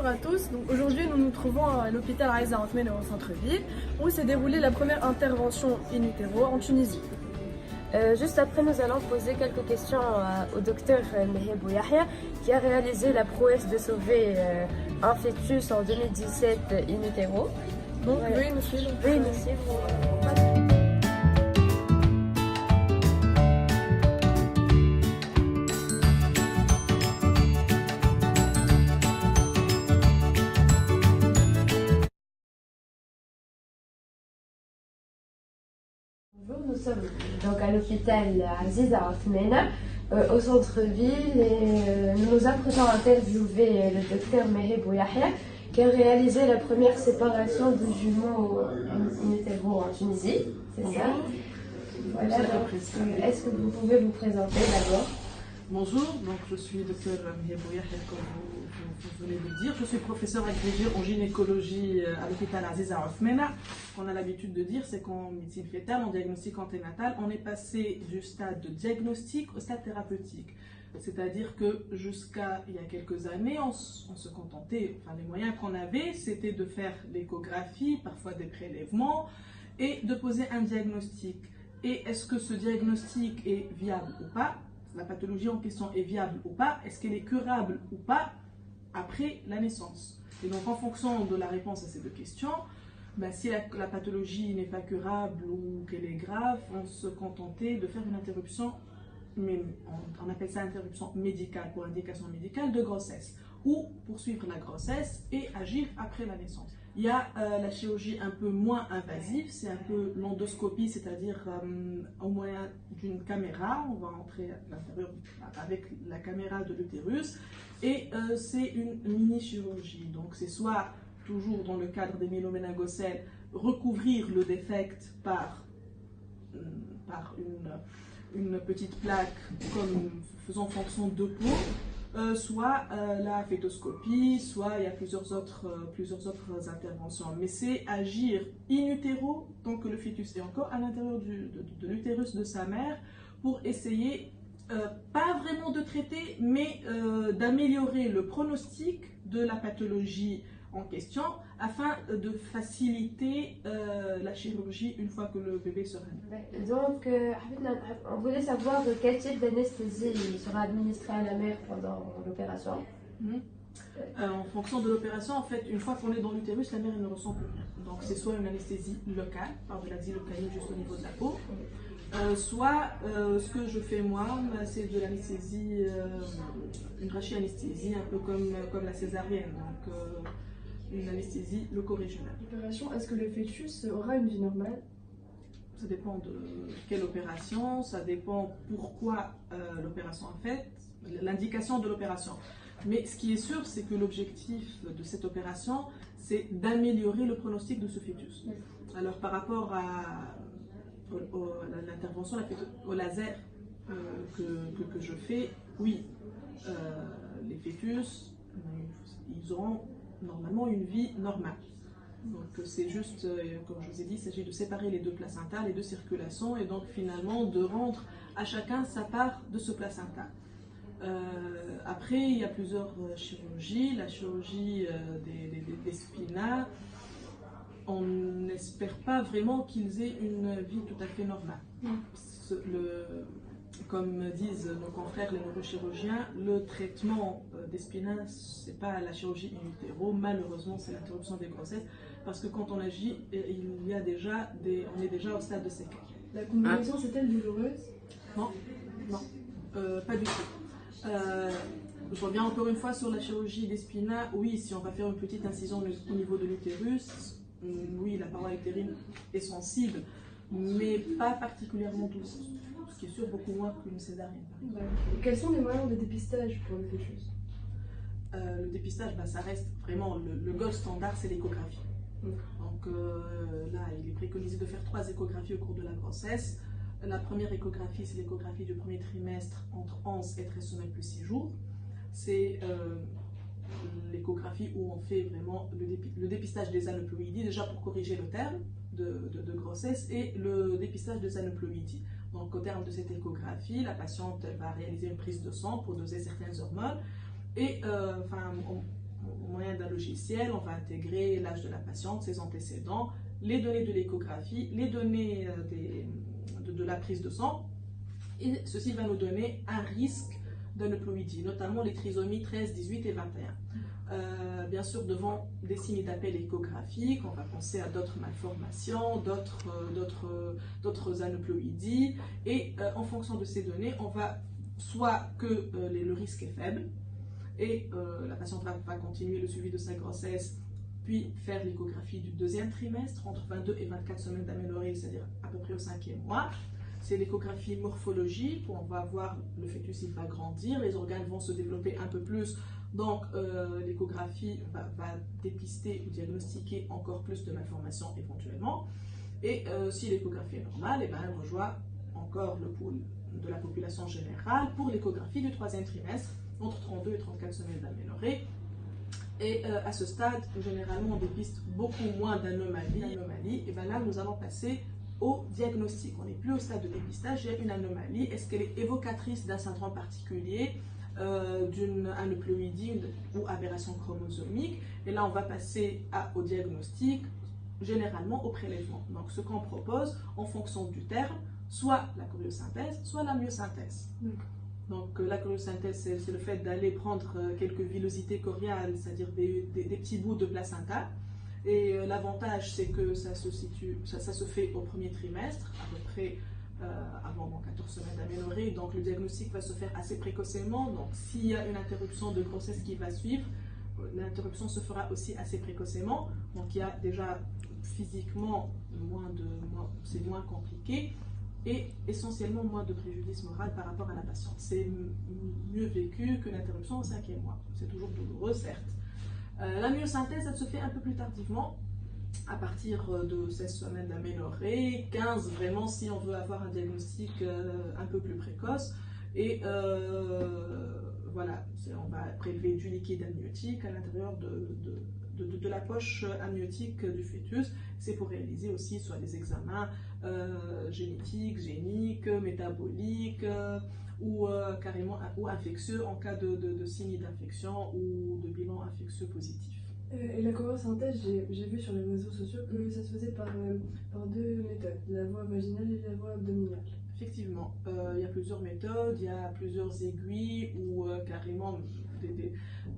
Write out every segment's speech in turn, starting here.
à tous. Donc aujourd'hui, nous nous trouvons à l'hôpital Aïza Othmane au centre-ville où s'est déroulée la première intervention in utero en Tunisie. Juste après, nous allons poser quelques questions au docteur Meheb Yahya qui a réalisé la prouesse de sauver un fœtus en 2017 in utero. Donc Voilà. veuillez nous suivre. Veuillez nous suivre. Bonjour, nous sommes donc à l'hôpital Aziza Othmane au centre-ville et nous nous apprêtons à interviewer le docteur Meheb Yahya qui a réalisé la première séparation de jumeaux in utero en Tunisie, c'est ça? Voilà, donc, est-ce que vous pouvez vous présenter d'abord? Bonjour, donc je suis docteur Meheb Yahya, comme vous venez de le dire. Je suis professeur agrégé en gynécologie à l'hôpital Aziza Othmane. Ce qu'on a l'habitude de dire, c'est qu'en médecine fétale, en diagnostic anténatal, on est passé du stade de diagnostic au stade thérapeutique. C'est-à-dire que jusqu'à il y a quelques années, on se contentait, enfin les moyens qu'on avait, c'était de faire l'échographie, parfois des prélèvements, et de poser un diagnostic. Et est-ce que ce diagnostic est viable ou pas? La pathologie en question est viable ou pas? Est-ce qu'elle est curable ou pas après la naissance? Et donc en fonction de la réponse à ces deux questions, ben, si la pathologie n'est pas curable ou qu'elle est grave, on se contentait de faire une interruption, mais on appelle ça interruption médicale pour indication médicale de grossesse, ou poursuivre la grossesse et agir après la naissance. Il y a la chirurgie un peu moins invasive, c'est un peu l'endoscopie, c'est-à-dire au moyen d'une caméra, on va entrer à l'intérieur avec la caméra de l'utérus, et c'est une mini-chirurgie. Donc c'est soit, toujours dans le cadre des méloméningocèles, recouvrir le défect par une petite plaque comme faisant fonction de peau, soit la fétoscopie, soit il y a plusieurs autres interventions. Mais c'est agir in utero tant que le fœtus est encore à l'intérieur de l'utérus de sa mère pour essayer, pas vraiment de traiter, mais d'améliorer le pronostic de la pathologie en question afin de faciliter la chirurgie une fois que le bébé sera né. Donc, on voulait savoir quel type d'anesthésie sera administré à la mère pendant l'opération. En fonction de l'opération, en fait, une fois qu'on est dans l'utérus, la mère elle ne ressent plus rien. Donc c'est soit une anesthésie locale, par de la xylocaïne juste au niveau de la peau, soit ce que je fais moi, c'est de l'anesthésie, une rachianesthésie, un peu comme la césarienne. Donc, une anesthésie loco-régionale. L'opération, est-ce que le fœtus aura une vie normale? Ça dépend de quelle opération, ça dépend pourquoi l'opération est faite, l'indication de l'opération. Mais ce qui est sûr, c'est que l'objectif de cette opération, c'est d'améliorer le pronostic de ce fœtus. Alors par rapport à l'intervention au laser que je fais, oui, les fœtus, ils auront normalement une vie normale. Donc c'est juste, comme je vous ai dit, il s'agit de séparer les deux placentas, les deux circulations, et donc finalement de rendre à chacun sa part de ce placenta. Après, il y a plusieurs chirurgies. La chirurgie des spinats, on n'espère pas vraiment qu'ils aient une vie tout à fait normale. Comme disent nos confrères les neurochirurgiens, le traitement des spinats, ce n'est pas la chirurgie in utero, malheureusement c'est l'interruption des grossesses, parce que quand on agit, on est déjà au stade de séquelles. La combinaison c'est-elle douloureuse? Non, pas du tout. Je reviens encore une fois sur la chirurgie des spinats. Oui, si on va faire une petite incision au niveau de l'utérus, oui, la paroi utérine est sensible, mais pas particulièrement douloureuse. Ce qui est sûr, beaucoup moins qu'une césarienne. Quels sont les moyens de dépistage pour le fœtus? Le dépistage, ça reste vraiment le gold standard, c'est l'échographie. Donc là, il est préconisé de faire 3 échographies au cours de la grossesse. La première échographie, c'est l'échographie du premier trimestre entre 11 et 13 semaines plus 6 jours. C'est l'échographie où on fait vraiment le dépistage des aneuploïdies, déjà pour corriger le terme de grossesse, et le dépistage des aneuploïdies. Donc au terme de cette échographie, la patiente va réaliser une prise de sang pour doser certaines hormones, et au moyen d'un logiciel, on va intégrer l'âge de la patiente, ses antécédents, les données de l'échographie, les données de la prise de sang, et ceci va nous donner un risque d'aneuploïdie, notamment les trisomies 13, 18 et 21. Bien sûr, devant des signes d'appel échographiques, on va penser à d'autres malformations, d'autres aneuploïdies, et en fonction de ces données, on va soit que le risque est faible, et la patiente va continuer le suivi de sa grossesse, puis faire l'échographie du deuxième trimestre, entre 22 et 24 semaines d'aménorrhée, c'est-à-dire à peu près au 5e mois. C'est l'échographie morphologique, où on va voir le fœtus, il va grandir, les organes vont se développer un peu plus, donc l'échographie va dépister ou diagnostiquer encore plus de malformations éventuellement. Et si l'échographie est normale, et elle rejoint encore le pool de la population générale pour l'échographie du 3e trimestre, entre 32 et 34 semaines d'aménorrhée. Et à ce stade, généralement, on dépiste beaucoup moins d'anomalies. Et bien là, nous allons passer au diagnostic. On n'est plus au stade de dépistage, il y a une anomalie. Est-ce qu'elle est évocatrice d'un syndrome particulier, d'une aneuploïdie ou aberration chromosomique? Et là, on va passer au diagnostic, généralement au prélèvement. Donc, ce qu'on propose, en fonction du terme, soit la choriosynthèse, soit la myosynthèse. Donc la choriosynthèse, c'est le fait d'aller prendre quelques villosités choriales, c'est-à-dire des petits bouts de placenta. Et l'avantage, c'est que ça se fait au 1er trimestre, à peu près avant 14 semaines d'aménorrhée. Donc le diagnostic va se faire assez précocement. Donc s'il y a une interruption de grossesse qui va suivre, l'interruption se fera aussi assez précocement. Donc il y a déjà physiquement c'est moins compliqué. Et essentiellement moins de préjudice moral par rapport à la patiente. C'est mieux vécu que l'interruption au 5e mois. C'est toujours douloureux, certes. La myosynthèse, elle se fait un peu plus tardivement, à partir de 16 semaines d'aménorrhée, 15 vraiment si on veut avoir un diagnostic un peu plus précoce. Et voilà, on va prélever du liquide amniotique à l'intérieur de la poche amniotique du fœtus. C'est pour réaliser aussi soit des examens génétiques, géniques, métaboliques ou carrément infectieux en cas de signes d'infection ou de bilan infectieux positif. Et la choriosynthèse, j'ai vu sur les réseaux sociaux que ça se faisait par deux méthodes, la voie vaginale et la voie abdominale. Effectivement, il y a plusieurs méthodes, il y a plusieurs aiguilles ou carrément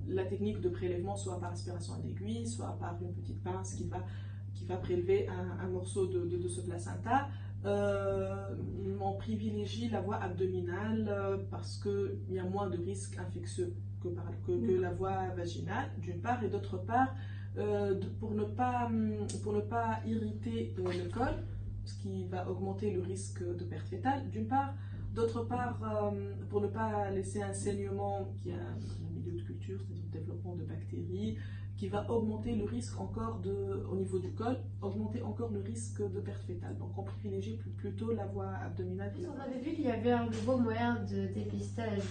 la technique de prélèvement soit par aspiration à l'aiguille, soit par une petite pince qui va prélever un morceau de ce placenta. On privilégie la voie abdominale parce qu'il y a moins de risques infectieux que la voie vaginale, d'une part, et d'autre part, pour ne pas irriter le col, ce qui va augmenter le risque de perte fétale, d'une part. D'autre part, pour ne pas laisser un saignement qui a un milieu de culture, c'est-à-dire le développement de bactéries, qui va augmenter le risque encore au niveau du col, augmenter encore le risque de perte fétale. Donc on privilégie plutôt la voie abdominale. On avait vu qu'il y avait un nouveau moyen de dépistage,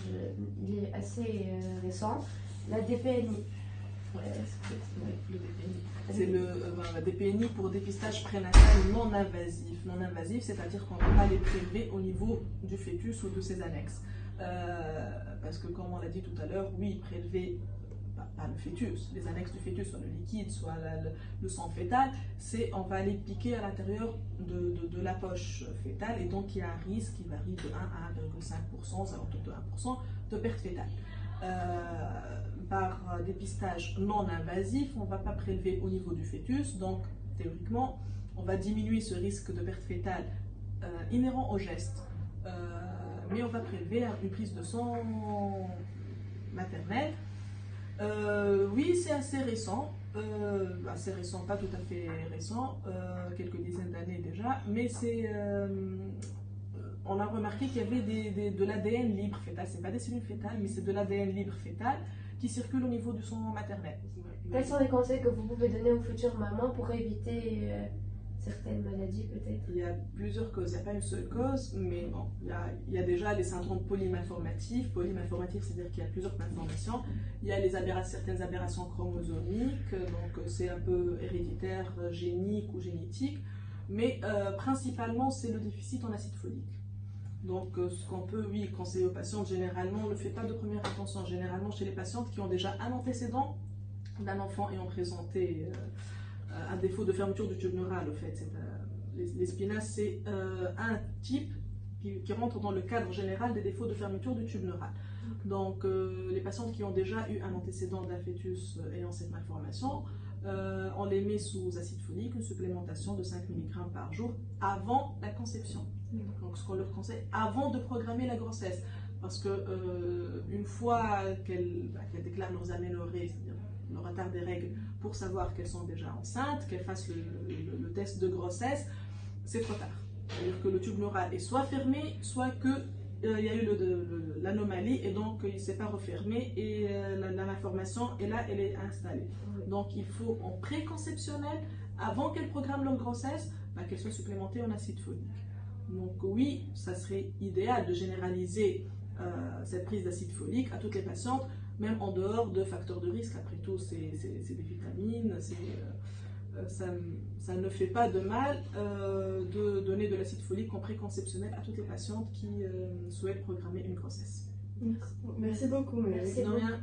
il est assez récent, la DPNI. Le DPNI. C'est le DPNI pour dépistage prénatal non invasif. Non invasif, c'est-à-dire qu'on ne va pas les prélever au niveau du fœtus ou de ses annexes. Parce que comme on l'a dit tout à l'heure, oui, prélever pas le fœtus, les annexes du fœtus, soit le liquide, soit le sang fœtal, on va les piquer à l'intérieur de la poche fœtale, et donc il y a un risque qui varie de 1 à 1,5%, ça autour de 1% de perte fétale. Par dépistage non invasif, on ne va pas prélever au niveau du fœtus, donc théoriquement, on va diminuer ce risque de perte fétale inhérent au geste, mais on va prélever une prise de sang maternelle. Oui, c'est assez récent, pas tout à fait récent, quelques dizaines d'années déjà, mais on a remarqué qu'il y avait de l'ADN libre fœtal. C'est pas des cellules fœtales, mais c'est de l'ADN libre fœtal qui circule au niveau du sang maternel. Quels sont les conseils que vous pouvez donner aux futures mamans pour éviter certaines maladies peut-être? Il y a plusieurs causes, il n'y a pas une seule cause, mais bon, il y a déjà les syndromes polymalformatifs. Polymalformatifs, c'est-à-dire qu'il y a plusieurs malformations. Il y a certaines aberrations chromosomiques, donc c'est un peu héréditaire, génique ou génétique, mais principalement c'est le déficit en acide folique. Donc ce qu'on peut, oui, conseiller aux patientes, généralement on ne le fait pas de première intention, généralement chez les patientes qui ont déjà un antécédent d'un enfant ayant présenté un défaut de fermeture du tube neural. Au fait, les SPINA, c'est un type qui rentre dans le cadre général des défauts de fermeture du tube neural. Donc, les patientes qui ont déjà eu un antécédent d'un fœtus ayant cette malformation, on les met sous acide folique, une supplémentation de 5 mg par jour avant la conception. Donc, ce qu'on leur conseille avant de programmer la grossesse. Parce que une fois qu'elles déclarent leurs aménorrhées, c'est-à-dire le retard des règles, pour savoir qu'elles sont déjà enceintes, qu'elles fassent le test de grossesse, c'est trop tard. C'est-à-dire que le tube neural est soit fermé, soit qu'il y a eu l'anomalie et donc il ne s'est pas refermé et la malformation est là, elle est installée. Donc il faut en préconceptionnel, avant qu'elles programment leur grossesse, qu'elles soient supplémentées en acide folique. Donc oui, ça serait idéal de généraliser cette prise d'acide folique à toutes les patientes, même en dehors de facteurs de risque. Après tout, c'est des vitamines, ça ne fait pas de mal de donner de l'acide folique en préconceptionnel à toutes les patientes qui souhaitent programmer une grossesse. Merci beaucoup. Merci de rien.